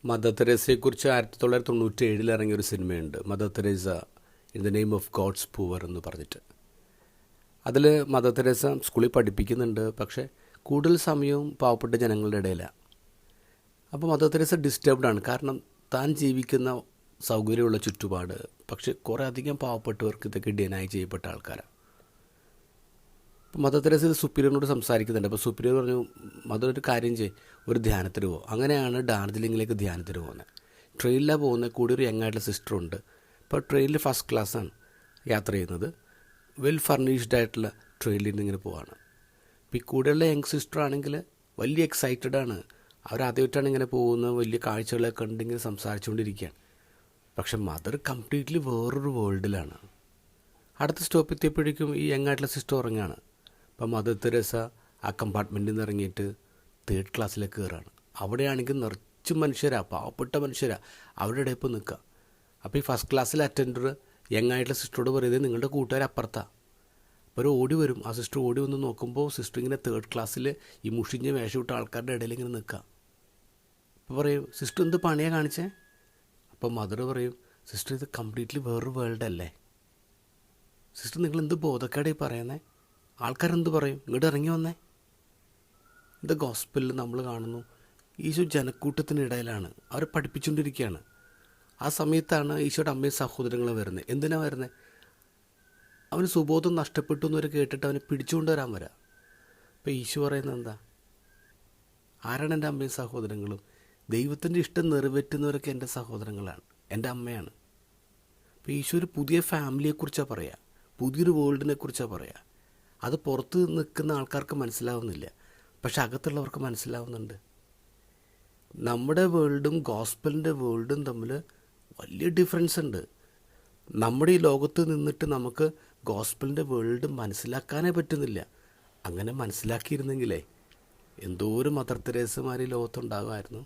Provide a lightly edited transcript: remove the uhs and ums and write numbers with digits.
Mother തെരേസയെക്കുറിച്ച് 1997 ഇറങ്ങിയൊരു സിനിമയുണ്ട്, Mother Teresa in the name of God's poor എന്ന് പറഞ്ഞിട്ട്. അതിൽ മദർ തെരേസ സ്കൂളിൽ പഠിപ്പിക്കുന്നുണ്ട്, പക്ഷേ കൂടുതൽ സമയവും പാവപ്പെട്ട ജനങ്ങളുടെ ഇടയിലാണ്. അപ്പോൾ മദർ തെരേസ ഡിസ്റ്റർബ്ഡാണ്. കാരണം താൻ ജീവിക്കുന്ന സൗകര്യമുള്ള ചുറ്റുപാട്, പക്ഷെ കുറേ അധികം പാവപ്പെട്ടവർക്ക് ഇതൊക്കെ ഡിനൈ ചെയ്യപ്പെട്ട ആൾക്കാരാണ്. അപ്പോൾ മദർ തെരേസ ഇത് സുപ്പീരിയറിനോട് സംസാരിക്കുന്നുണ്ട്. അപ്പോൾ സുപ്പീരിയർ പറഞ്ഞു, മദർ ഒരു കാര്യം ചെയ്യും, ഒരു ധ്യാനത്തിന് പോകും. അങ്ങനെയാണ് ഡാർജിലിങ്ങിലേക്ക് ധ്യാനത്തിന് പോകുന്നത്. ട്രെയിനിലാണ് പോകുന്നത്. കൂടി ഒരു യങ്ങായിട്ടുള്ള സിസ്റ്ററുണ്ട്. ഇപ്പോൾ ട്രെയിനിൽ ഫസ്റ്റ് ക്ലാസ്സാണ് യാത്ര ചെയ്യുന്നത്. വെൽ ഫർണിഷ്ഡ് ആയിട്ടുള്ള ട്രെയിനിൽ നിന്ന് ഇങ്ങനെ പോവാണ്. അപ്പോൾ ഈ കൂടെയുള്ള യങ് സിസ്റ്റർ ആണെങ്കിൽ വലിയ എക്സൈറ്റഡ് ആണ്. അവരാദ്യമായിട്ടാണ് ഇങ്ങനെ പോകുന്നത്. വലിയ കാഴ്ചകളൊക്കെ കണ്ട് ഇങ്ങനെ സംസാരിച്ചുകൊണ്ടിരിക്കുകയാണ്. പക്ഷെ മദർ കംപ്ലീറ്റ്ലി വേറൊരു വേൾഡിലാണ്. അടുത്ത സ്റ്റോപ്പ് എത്തിയപ്പോഴേക്കും ഈ യങ്ങായിട്ടുള്ള സിസ്റ്റർ ഉറങ്ങുകയാണ്. അപ്പം മദർ തെരേസ ആ കമ്പാർട്ട്മെൻറ്റിൽ നിന്ന് ഇറങ്ങിയിട്ട് 3rd ക്ലാസ്സിലേക്ക് കയറുകയാണ്. അവിടെയാണെങ്കിൽ നിറച്ചും മനുഷ്യരാണ്, പാവപ്പെട്ട മനുഷ്യരാണ്. അവരുടെ ഇടയിൽ ഇപ്പോൾ നിൽക്കുക. അപ്പോൾ ഈ ഫസ്റ്റ് ക്ലാസ്സിലെ അറ്റൻഡർ യങ്ങായിട്ടുള്ള സിസ്റ്ററോട് പറയുന്നത്, നിങ്ങളുടെ കൂട്ടുകാർ അപ്പുറത്താണ്. അപ്പോൾ ഒരു ഓടി വരും. ആ സിസ്റ്റർ ഓടി വന്ന് നോക്കുമ്പോൾ സിസ്റ്റർ ഇങ്ങനെ 3rd ക്ലാസ്സിൽ ഈ മുഷിഞ്ഞ വേഷം ഇട്ട ആൾക്കാരുടെ ഇടയിൽ ഇങ്ങനെ നിൽക്കുക. അപ്പോൾ പറയും, സിസ്റ്റർ എന്ത് പണിയാണ് കാണിച്ചേ? അപ്പോൾ മദർ പറയും, സിസ്റ്റർ ഇത് കംപ്ലീറ്റ്ലി വേറൊരു വേൾഡ് അല്ലേ സിസ്റ്റർ, നിങ്ങൾ എന്ത് ബോധക്കേടായി പറയുന്നത്? ആൾക്കാരെന്ത് പറയും? ഇങ്ങോട്ട് ഇറങ്ങി വന്നേ. ഇത് ഗോസ്പലിൽ നമ്മൾ കാണുന്നു, ഈശോ ജനക്കൂട്ടത്തിനിടയിലാണ്, അവരെ പഠിപ്പിച്ചുകൊണ്ടിരിക്കുകയാണ്. ആ സമയത്താണ് ഈശോയുടെ അമ്മയും സഹോദരങ്ങളും വരുന്നത്. എന്തിനാണ് വരുന്നത്? അവന് സുബോധം നഷ്ടപ്പെട്ടു എന്നവർ കേട്ടിട്ട് അവനെ പിടിച്ചുകൊണ്ട് വരാൻ വരാം. അപ്പോൾ ഈശോ പറയുന്നത് എന്താ? ആരാണ് എൻ്റെ അമ്മയും സഹോദരങ്ങളും? ദൈവത്തിൻ്റെ ഇഷ്ടം നിറവേറ്റുന്നവരൊക്കെ എൻ്റെ സഹോദരങ്ങളാണ്, എൻ്റെ അമ്മയാണ്. അപ്പോൾ ഈശോ ഒരു പുതിയ ഫാമിലിയെക്കുറിച്ചാണ് പറയുക, പുതിയൊരു വേൾഡിനെ കുറിച്ചാണ് പറയുക. അത് പുറത്ത് നിൽക്കുന്ന ആൾക്കാർക്ക് മനസ്സിലാവുന്നില്ല, പക്ഷെ അകത്തുള്ളവർക്ക് മനസ്സിലാവുന്നുണ്ട്. നമ്മുടെ വേൾഡും ഗോസ്പലിൻ്റെ വേൾഡും തമ്മിൽ വലിയ ഡിഫറൻസ് ഉണ്ട്. നമ്മുടെ ഈ ലോകത്ത് നിന്നിട്ട് നമുക്ക് ഗോസ്പലിൻ്റെ വേൾഡ് മനസ്സിലാക്കാനേ പറ്റുന്നില്ല. അങ്ങനെ മനസ്സിലാക്കിയിരുന്നെങ്കിലേ എന്തോരം മദർ തെരേസമാർ ഈ ലോകത്തുണ്ടാകുമായിരുന്നു.